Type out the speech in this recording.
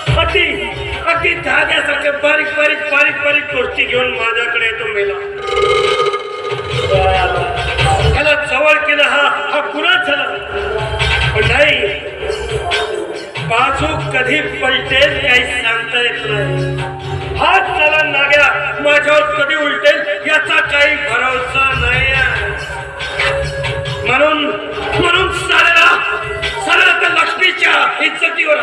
अगदी अगदी धाग्यासारख्या बारीक बारीक बारीक बारीक गोष्टी घेऊन माझ्याकडे येतो मेला. त्याला जवळ केला हा गुन्हा झाला. पण नाही, बाजू कधी पलटेल काही सांगता येत नाही. हात त्याला नाग्या माझ्यावर कधी उलटेल याचा काही भरोसा नाही. म्हणून म्हणून साऱ्या त्या लक्ष्मीच्या इज्जतीवर